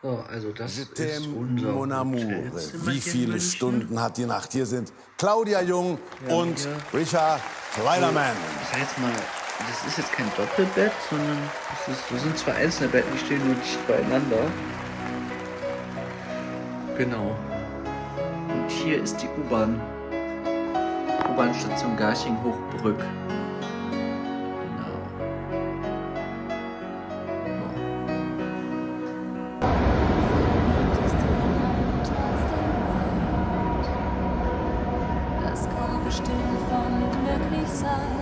So, also das Je ist t'aime, unser mon amour. Hotelzimmerchen, Wie viele München. Stunden hat die Nacht? Hier sind Claudia Jung Ja, und hier. Richard Kleiderman. Ich sag jetzt mal, das ist jetzt kein Doppelbett, sondern das sind zwei einzelne Betten, die stehen nur dicht beieinander. Genau. Und hier ist die U-Bahn-Station Garching-Hochbrück. Genau. Das kommt bestimmt vom Glücklichsein.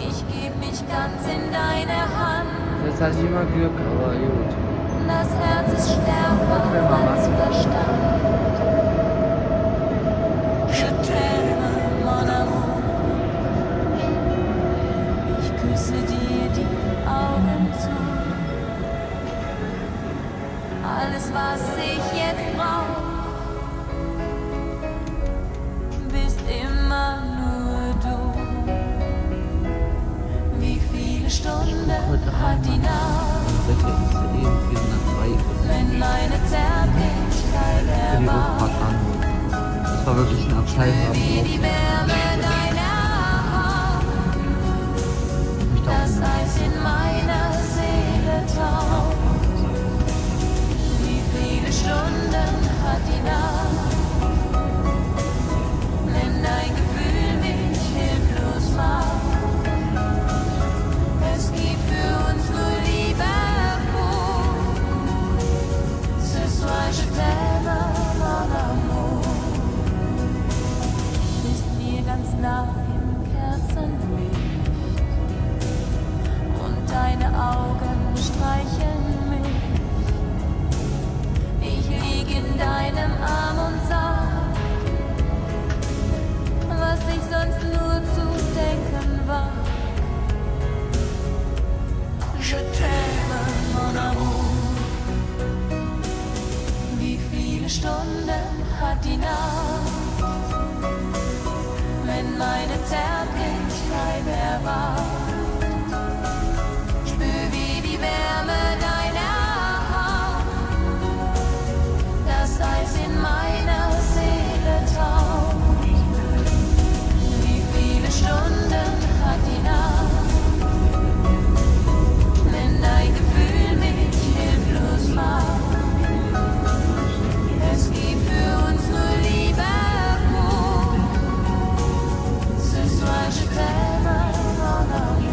Ich geb mich ganz in deine Hand. Jetzt hatte ich immer Glück, aber gut. Das Herz ist stärker als Verstand. Je t'aime, mon amour. Ich küsse dir die Augen zu. Alles, was ich jetzt brauch, bist immer nur du. Wie viele Stunden hat die Nacht, wenn meine Zärtlichkeit erwacht? Das war wirklich ein Abteil. Wie die Wärme deiner Haut, das Eis in meiner Seele taucht. Wie viele Stunden hat die Nacht, wenn dein Gefühl mich hilflos macht? Es gibt für uns nur Liebe pur. Ce soir je t'aime, mon amour. Bist mir ganz nah im Kerzenlicht und deine Augen streicheln mich. Ich lieg in deinem Arm und sag, was ich sonst nur zu denken war. Je t'aime, mon amour. Wie viele Stunden hat die Nacht, wenn meine Zärtlichkeit erwacht? Spür wie die Wärme deiner Haut, das Eis in meiner Seele taucht. Wie viele Stunden hat die Nacht, wenn dein Gefühl mich hilflos macht? Es gibt für uns nur Liebe pur. Ce soir je t'aime, mon amour.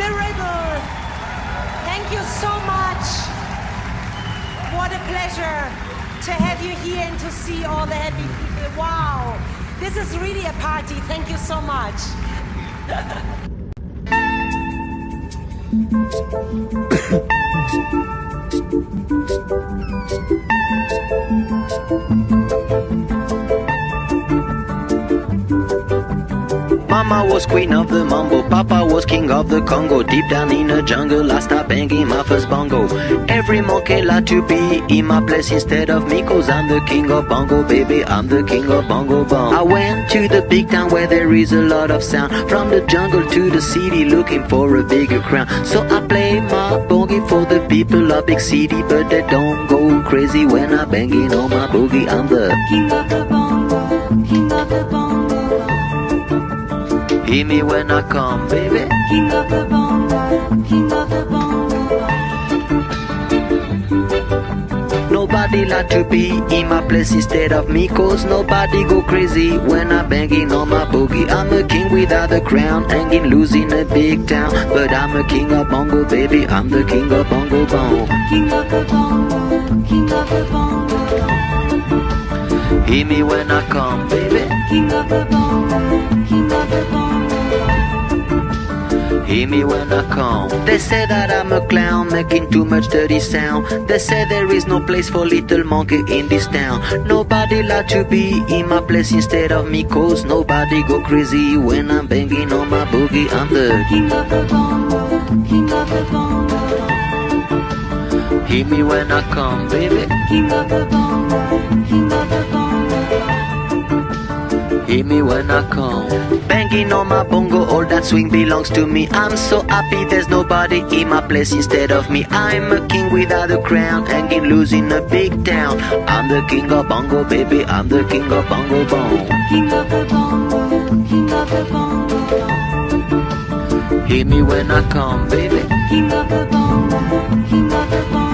the Rebel. Thank you so much. What a pleasure to have you here and to see all the happy people. Wow, this is really a party. Thank you so much. Mama was queen of the mambo, Papa was king of the Congo. Deep down in the jungle, I start banging my first bongo. Every monkey like to be in my place instead of me, cause I'm the king of bongo, baby, I'm the king of bongo bong. I went to the big town where there is a lot of sound, from the jungle to the city looking for a bigger crown. So I play my boogie for the people of big city, but they don't go crazy when I'm banging on my boogie. I'm the King of the bongo, king of the bongo. hear me when I come, baby. King of the bongo, king of the bongo. Nobody like to be in my place instead of me, cause nobody go crazy when I'm banging on my boogie. I'm a king without a crown, hanging loose in a big town, but I'm a king of bongo, baby, I'm the king of bongo bong. King of the bongo, king of the bongo. Hear me when I come, baby. King of the bongo, king of the bongo. Hear me when I come. They say that I'm a clown, making too much dirty sound. They say there is no place for little monkey in this town. Nobody like to be in my place instead of me, cause nobody go crazy when I'm banging on my boogie. I'm the King of the bongo, king of the bongo. hear me when I come, baby. King of the bongo, king of the bongo. Hear me when I come. Banging on my bongo, all that swing belongs to me. I'm so happy there's nobody in my place instead of me. I'm a king without a crown, hanging loose in a big town. I'm the king of bongo, baby, I'm the king of bongo bong. King of the bongo, king of the bongo. Hear me when I come, baby. King of the bongo, king of the bongo.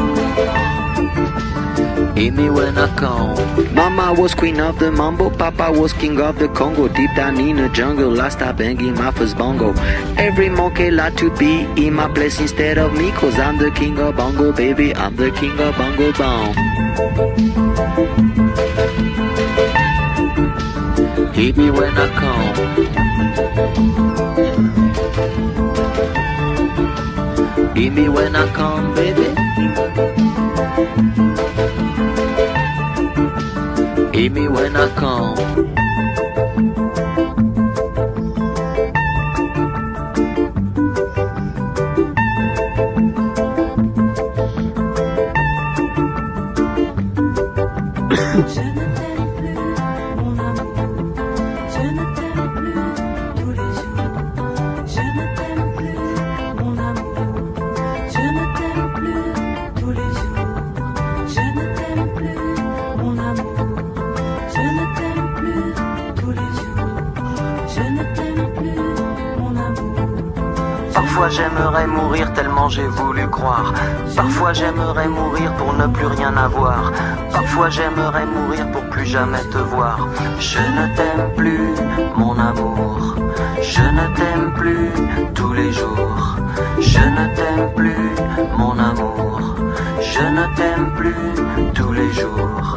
Hear me when I come. Mama was queen of the mambo, Papa was king of the Congo. Deep down in the jungle, I start banging my first bongo. Every monkey like to be in my place instead of me, cause I'm the king of bongo, baby, I'm the king of bongo bong. Hear me when I come. Hear me when I come, baby. Hear me when I come. Je ne t'aime plus, mon amour. Je ne t'aime plus tous les jours. Je ne t'aime plus, mon amour. Je ne t'aime plus tous les jours. Je ne t'aime plus, mon amour. Je ne t'aime plus tous les jours. Je ne t'aime plus, mon amour. Parfois j'aimerais mourir tellement j'ai voulu croire. Parfois j'aimerais mourir pour ne plus rien avoir. Parfois j'aimerais mourir pour plus jamais te voir. Je ne t'aime plus, mon amour. Je ne t'aime plus tous les jours. Je ne t'aime plus, mon amour. Je ne t'aime plus tous les jours.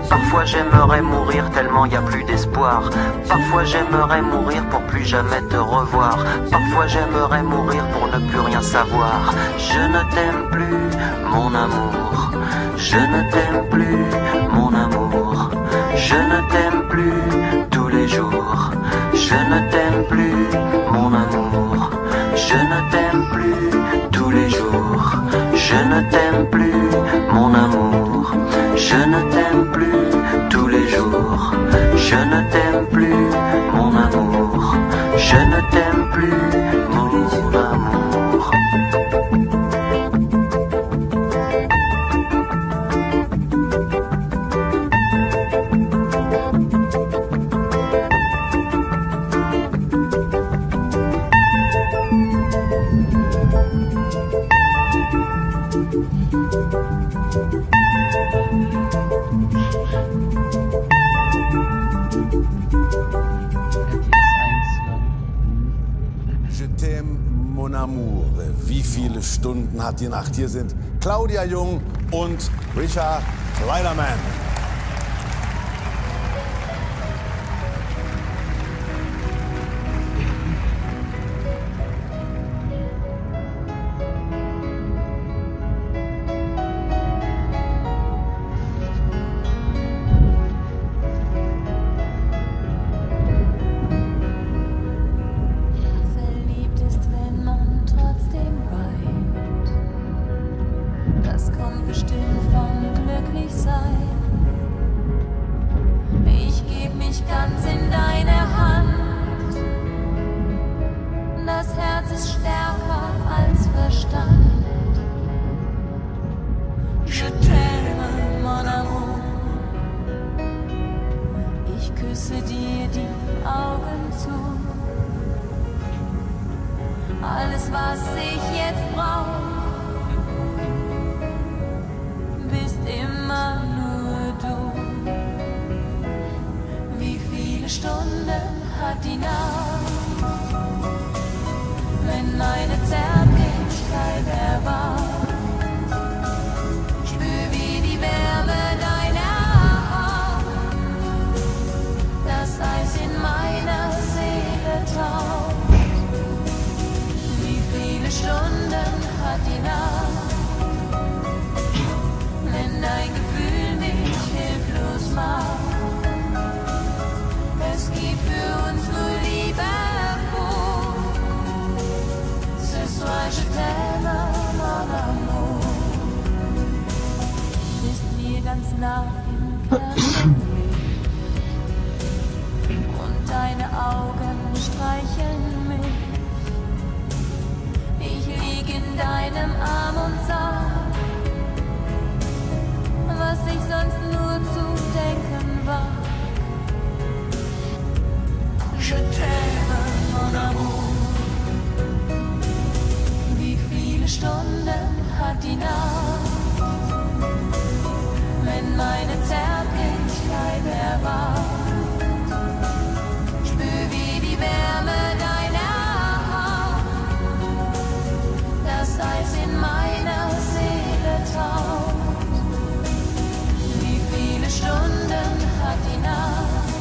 Parfois j'aimerais mourir tellement y a plus d'espoir. Parfois j'aimerais mourir pour plus jamais te revoir. Parfois j'aimerais mourir pour ne plus rien savoir. Je ne t'aime plus, mon amour. Je ne t'aime plus, mon amour. Je ne t'aime plus tous les jours. Je ne t'aime plus, mon amour. Je ne t'aime plus tous les jours. Je ne t'aime plus, mon amour. Je ne t'aime plus tous les jours. Je ne t'aime plus, mon amour. Je ne t'aime plus, mon amour. mon amour. Wie viele Stunden hat die Nacht? Hier sind Claudia Jung und Richard Kleiderman. Verliebt ist, wenn man trotzdem weint. Das kommt bestimmt vom Glücklichsein. Ich geb mich ganz in deine Hand. Das Herz ist stärker als Verstand. Je t'aime, mon amour. Ich küsse dir die Augen zu. Alles, was ich jetzt brauch, bist immer nur du. Wie viele Stunden hat die Nacht, wenn meine Zärtlichkeit erwacht? Spür, wie die Wärme deiner Hand das Eis in meiner Seele taucht. Wie viele Stunden hat die Nacht, wenn dein Gefühl mich hilflos macht? Es gibt für uns nur Liebe pur. Ce soir je t'aime, mon amour. Bist mir ganz nah im Kerzenlicht und deine Augen streicheln mich. Ich lieg in deinem Arm und sag, was ich sonst nur zu denken war. Je t'aime, mon amour. Wie viele Stunden hat die Nacht, wenn meine Zärtlichkeit erwacht? Spür, wie die Wärme deiner Haut das Eis in meiner Seele taucht. Wie viele Stunden hat die Nacht,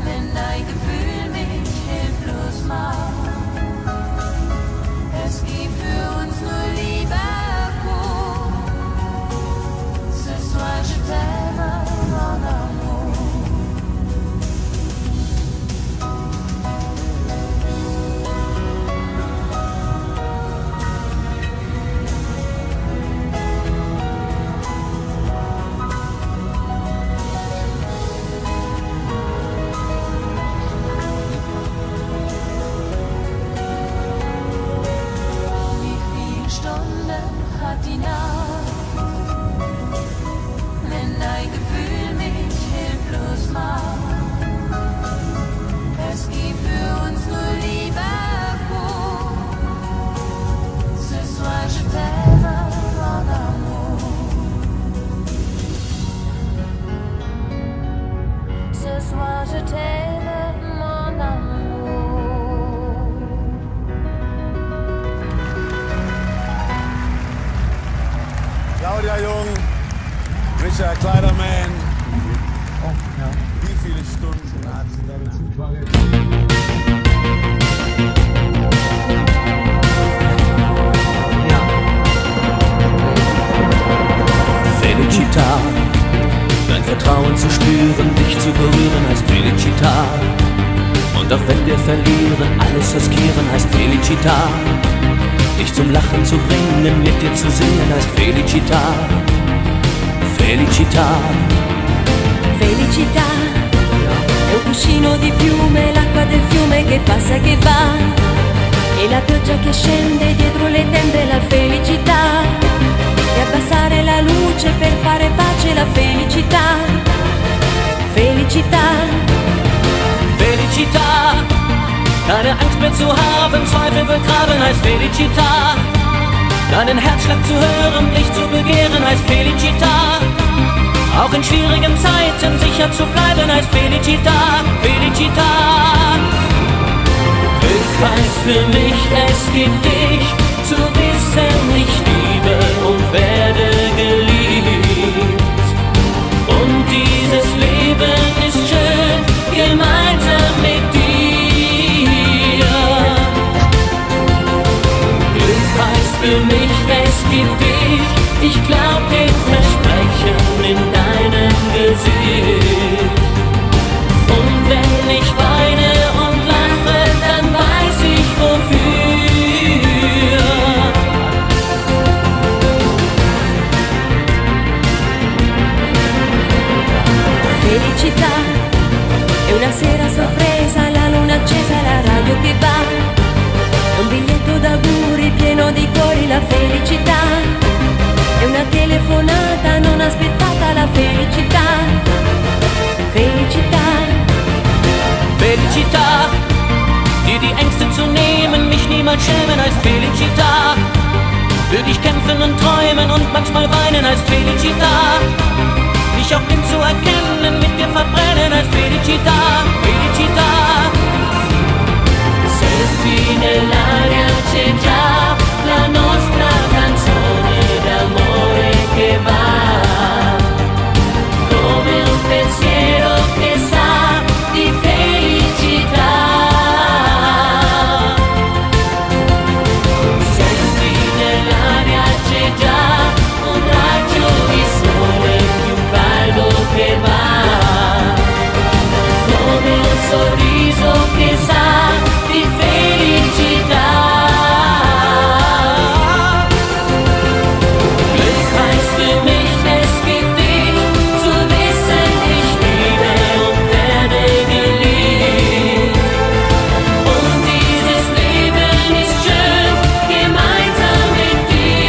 wenn dein Gefühl mich hilflos macht? Es gibt für uns nur Liebe pur. Ce soir je t'aime, mon amour. Wie viele Stunden hat die Nacht, wenn dein Gefühl mich hilflos macht? Es gibt für uns nur Liebe pur. Ce soir je t'aime, mon amour. Ce soir je t'aime, mon amour. Claudia Jung, Richard Kleiderman. Wie viele Stunden hat sie da? Felicità, dein Vertrauen zu spüren, dich zu berühren heißt Felicità. Und auch wenn wir verlieren, alles riskieren heißt Felicità. Dich zum Lachen zu bringen, mit dir zu singen heißt Felicità. Felicità. Felicità, è un cuscino di piume, l'acqua del fiume che passa e che va, e la pioggia che scende dietro le tende, la felicità, e abbassare la luce per fare pace, la felicità. Felicità. Felicità, keine Angst mehr zu haben, Zweifel begraben heißt Felicità. Deinen Herzschlag zu hören, dich zu begehren heißt Felicità. Auch in schwierigen Zeiten sicher zu bleiben heißt Felicità, Felicità. heißt für mich, es gibt dich, zu wissen, ich liebe und werde geliebt. Und dieses Leben ist schön, gemeinsam mit dir. Glück heißt für mich, es gibt dich, ich glaub den Versprechen in deinem Gesicht. Und wenn ich weine und lache, dann weiß ich wofür. Felicità è una sera sorpresa, la luna accesa, la radio che va, è un biglietto d'auguri pieno di cuori, la felicità è una telefonata non aspettata, la felicità, felicità. Felicità, dir die Ängste zu nehmen, mich niemals schämen heißt Felicità. Für dich kämpfen und träumen und manchmal weinen heißt Felicità. Dich auch blind zu erkennen, mit dir verbrennen heißt Felicità, Felicità. Senti nell'aria c'è già la nostra canzone d'amore che va, come un pensiero che sa di felicità. Senti nell'aria c'è già un raggio di sole più caldo che va, come un sorriso che sa di felicità. Glück heißt für mich, es gibt dich, zu wissen, ich liebe und werde geliebt. Und dieses Leben ist schön, gemeinsam mit dir.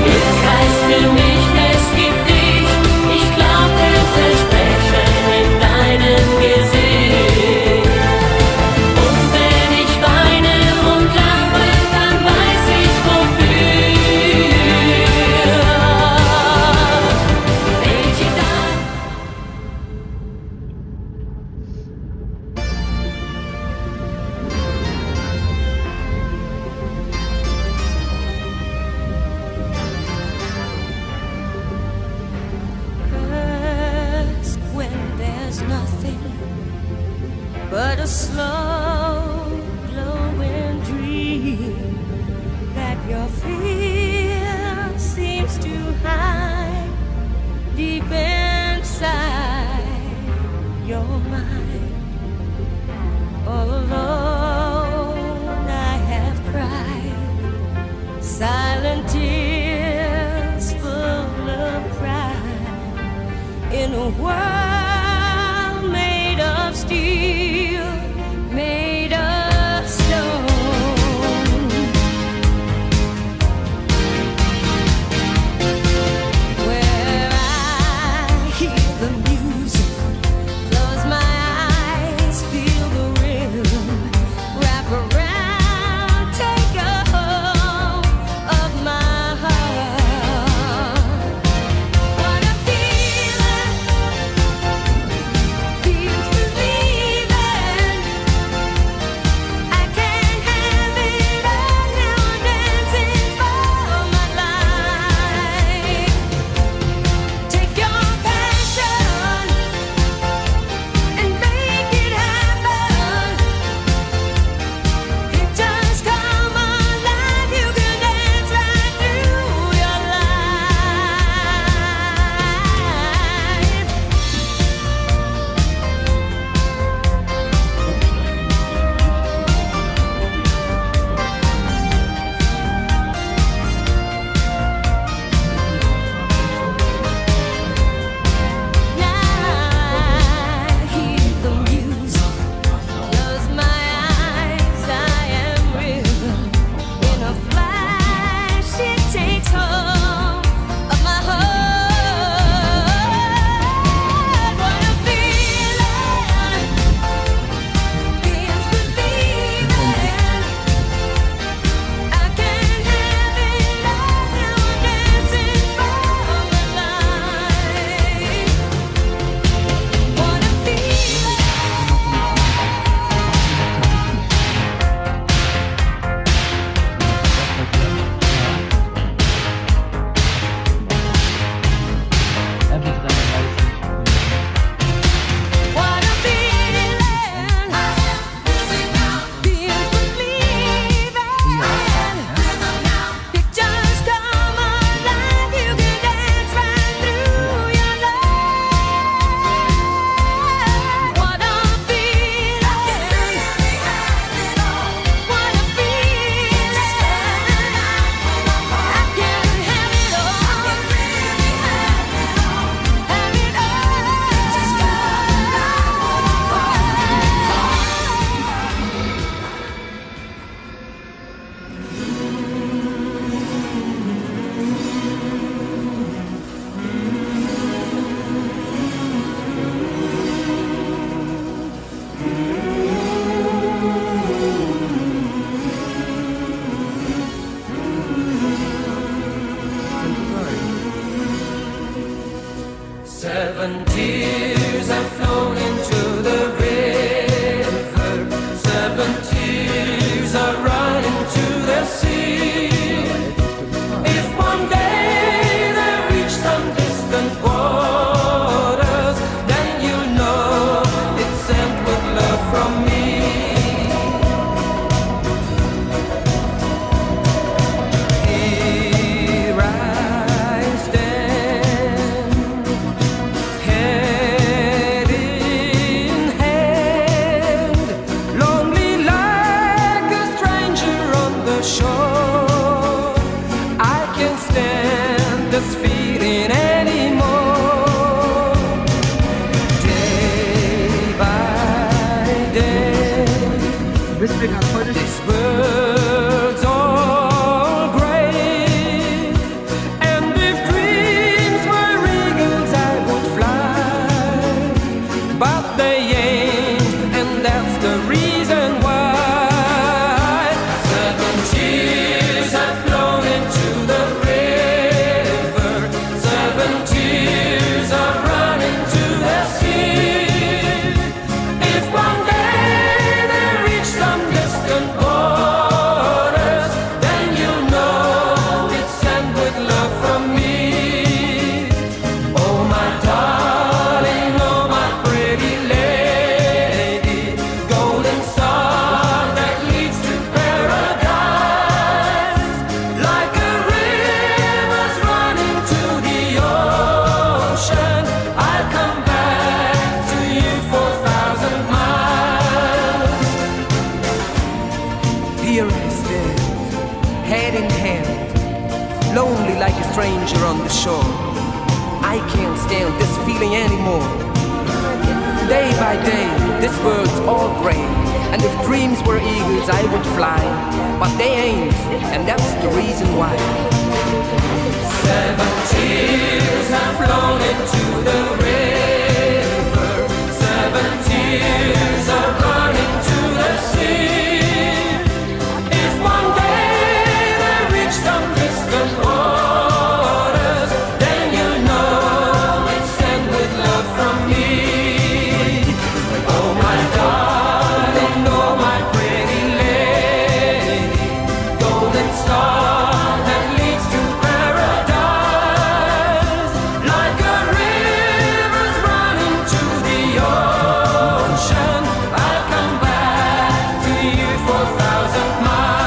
Glück heißt für mich, es gibt dich, ich glaub der Versprechen in deinem Gesicht. Und wenn ich weine und lache, dann weiß ich wofür. Felicità. First, when there's nothing but a slow glowing dream that your fear seems to hide deep inside your mind. All alone I have cried silent tears full of pride in a world made of steel, made of stone. Where I hear the music, close my eyes, feel the rhythm, wrap around, take a hold of my heart. What a feeling wissen wir gerade heute nicht. This world's all gray, and if dreams were eagles I would fly, but they ain't, and that's the reason why. 7 tears have flown into the river, 7 tears have run into the sea. If one day they reach some distant borders, then you'll know it's sent with love from me. Oh my darling, oh my pretty lady, golden star that leads to paradise, like a river's running to the ocean, I'll come back to you for 1,000 miles. Here I stand, head in hand, lonely like a stranger on the shore. I can't stand this feeling anymore. Day by day, this world's all gray, and if dreams were eagles I would fly, but they ain't, and that's the reason why. 7 tears have flown into the river, 7 tears are running to the sea. If one day they reach some distant waters, then you'll know it's sent with love from me. Oh my darling, oh my pretty lady, golden star that leads to paradise, like a river's running to the ocean, I'll come back to you for 1,000 miles.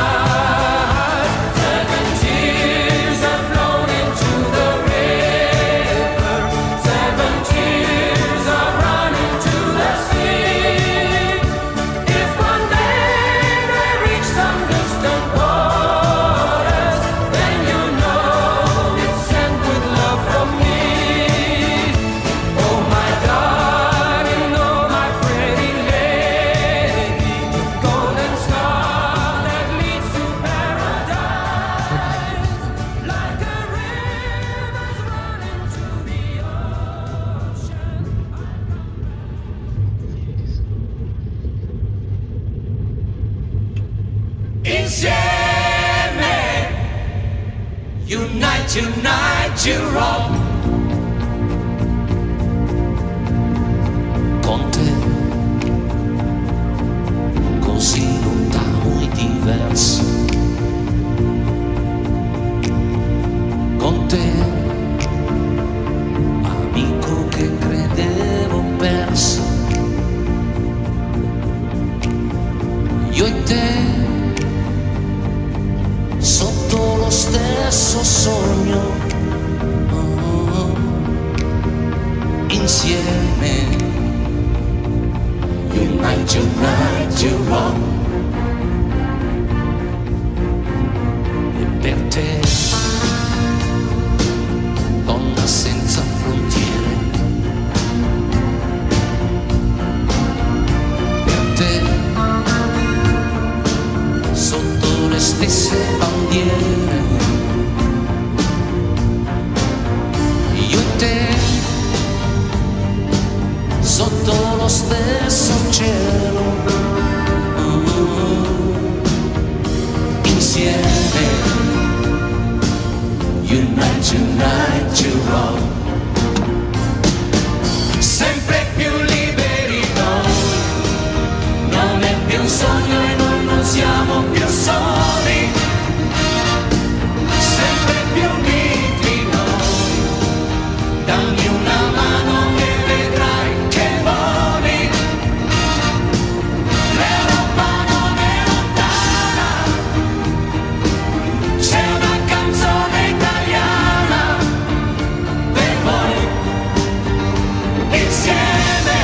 7 tears have flown into the river, 7 tears are running to the sea. If one day they reach some distant waters, then you'll know it's sent with love from me. Oh my darling, oh my pretty lady, golden star that leads to paradise, like a river's running to the ocean. Insieme, unite, unite, Europe. Con te, così lontano e diverso. Con te, amico che credevo perso. Io e te, sotto lo stesso sogno, insieme, unite, unite, Europe. E per te, donna senza frontiere, per te, sotto le stesse bandiere, io e te, sotto lo stesso cielo, insieme, unite, unite, Europe. Sempre più liberi noi, non è più un sogno e noi non siamo più soli, sempre più uniti noi, dammi una mano e vedrai che voli, l'Europa non è lontana, c'è una canzone italiana per voi, insieme,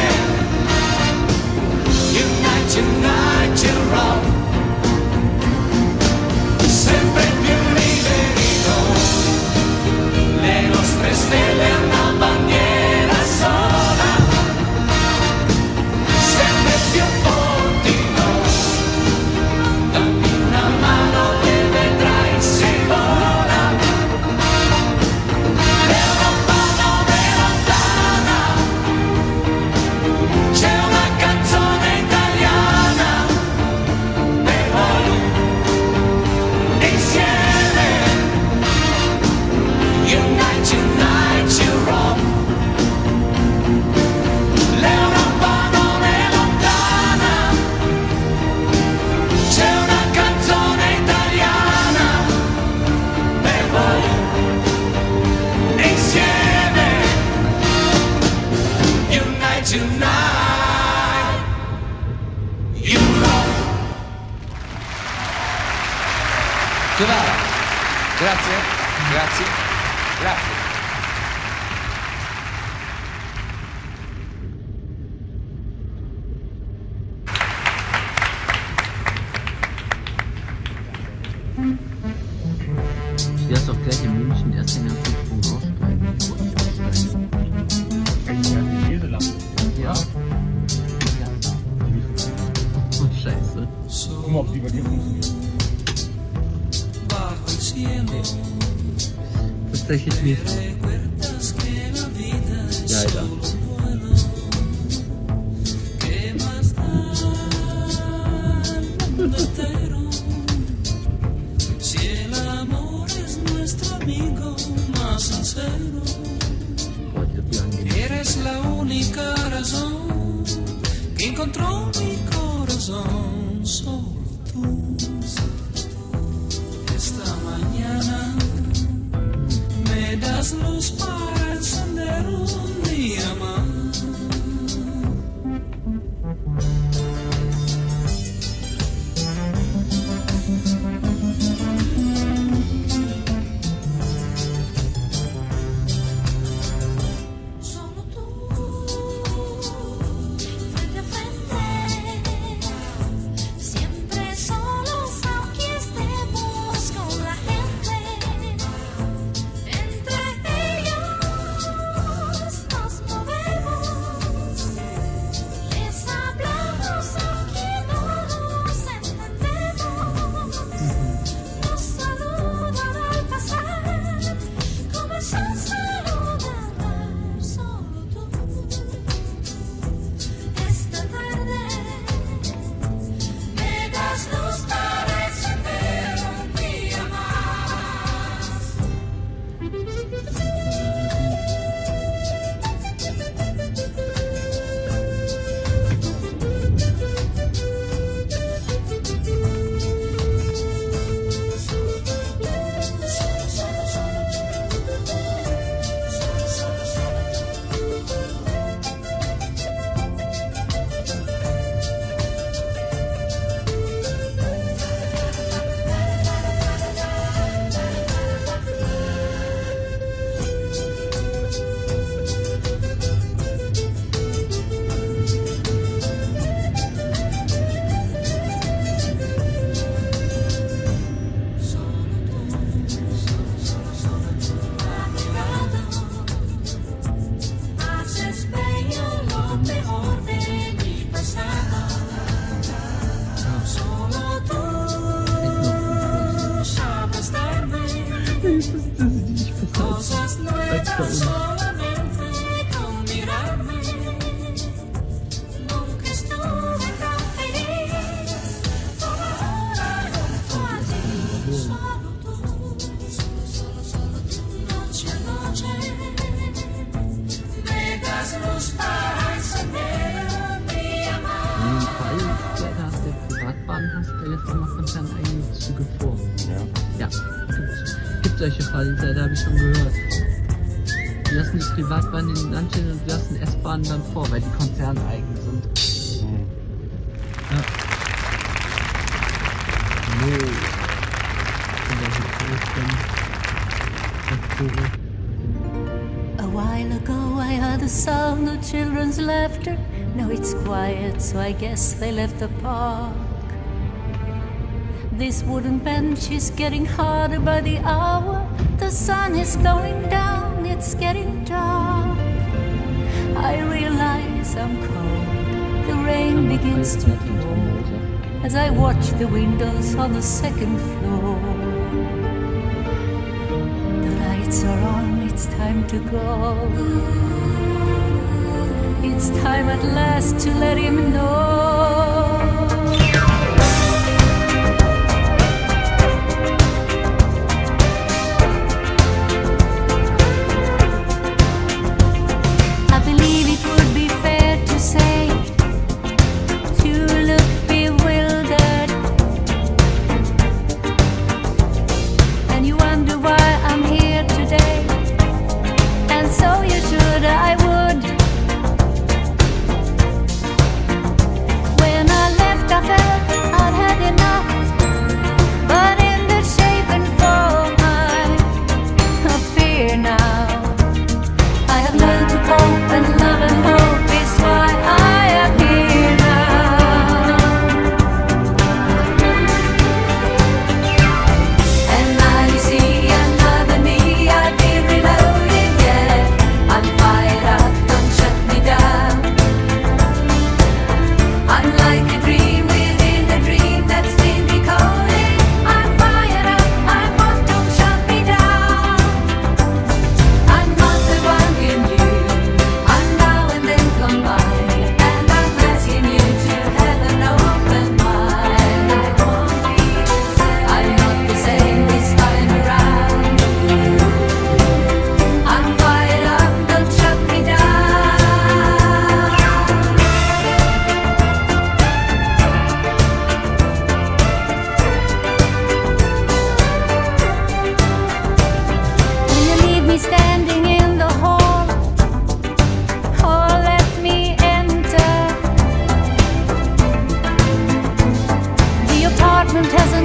unite, unite, Europe. Giovanna, grazie, grazie, grazie. Du wirst auch gleich in München erst den ganzen Sprung aussteigen. Ja. Oh, scheiße. Guck mal, ob die bei dir funktioniert. Tatsächlich nicht. Leider. Eres la única razón que encontró mi corazón, solo tú. Esta mañana me das luz para encender mi amor. Solche Fallzeit habe ich schon gehört. Die lassen die Privatbahnen in den Land stehen und die lassen S-Bahnen dann vor, weil die konzerneigen sind. Ja. A while ago I heard the sound of children's laughter. Now it's quiet, so I guess they left the park. This wooden bench is getting harder by the hour. The sun is going down, it's getting dark. I realize I'm cold. The rain begins to pour as I watch the windows on the second floor. The lights are on, it's time to go. It's time at last to let him know.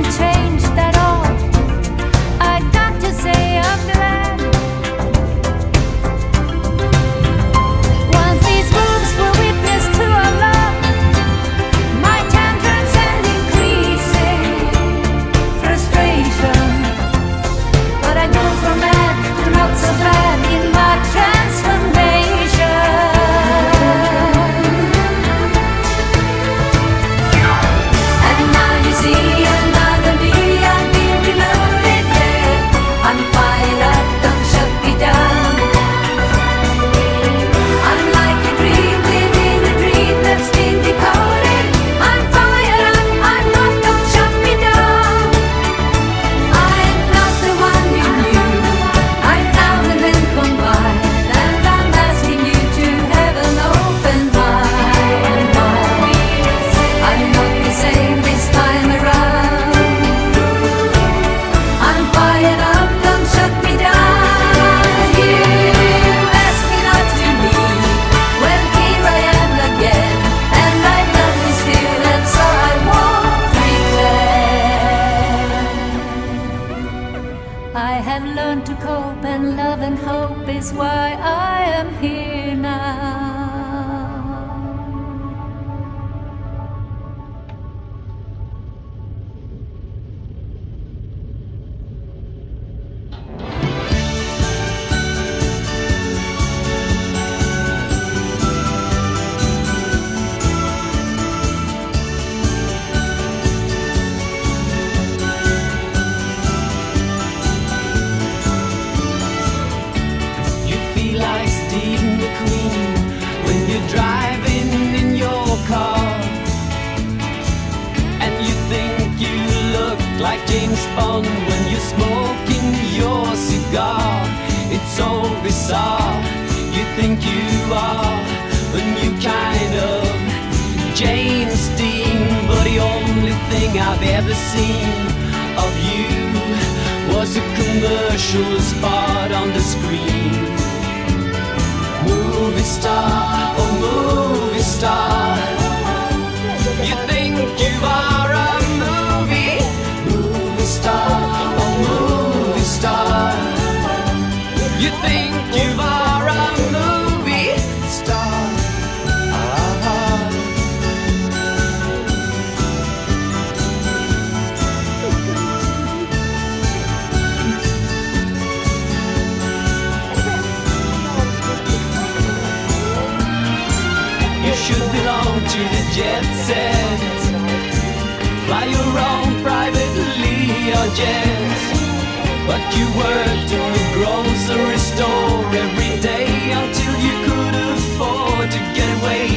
hasn't changed at all. I got to say I'm glad. Once these rooms were witness to our love, my tantrums and increasing frustration. But I go from bad to not so bad in my transformation. And now you see another me, I've been reloaded, yeah. I'm fired up, don't shut me down. I'm like a dream within a dream that's been decoded. I'm fired up, I'm not, don't shut me down. I'm not the one you knew, I'm now the men combined. And I'm asking you to have an open mind. I'm not the same this time around. I'm fired up, don't shut me down. You ask me not to leave, well here I am again. And I love you still, and so I won't pretend. I have learned to cope, and love and hope is why I am here now. You feel like Stephen McQueen when you're driving in your car, and you think you look like James Bond when you're smoking your cigar. It's so bizarre. You think you are a new kind of James Dean, but the only thing I've ever seen of you was a commercial spot on the screen. Movie star, oh movie star, you think you are a movie star, oh movie star, you think you are a movie star. You should belong to the jet set, fly your own privately or jet. But you worked in the grocery store every day until you could afford to get away.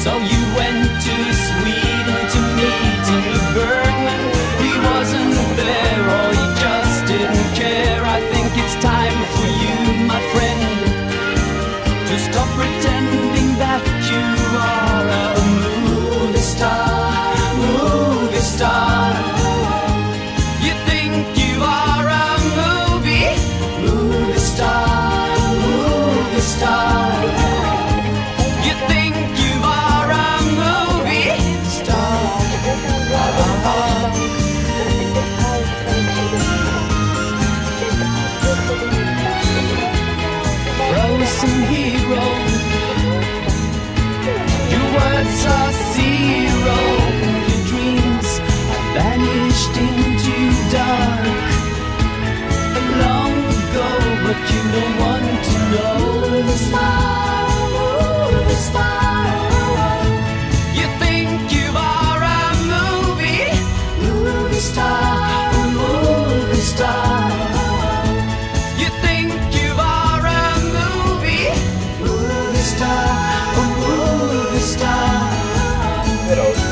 So you went to Sweden to meet Ingmar Bergman. He wasn't there or he just didn't care. I think it's time for you, my friend, to stop pretending that you are a movie star, movie star. You think you are a movie star, movie star. You think you are a movie star. Frozen hero, your words are zero. Your dreams are vanished into dark long ago, but you don't want to know. Movie star, you think you are a movie star, movie star. You think you are a movie star, movie star.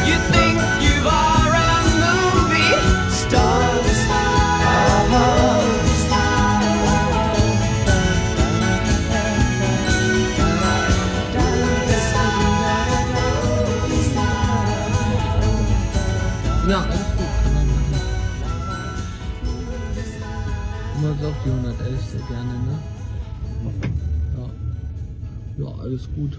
You think you are a movie star. Ja, alles gut, kann man machen. Immer so auf die 111 sehr gerne, ne? Ja. Ja, alles gut.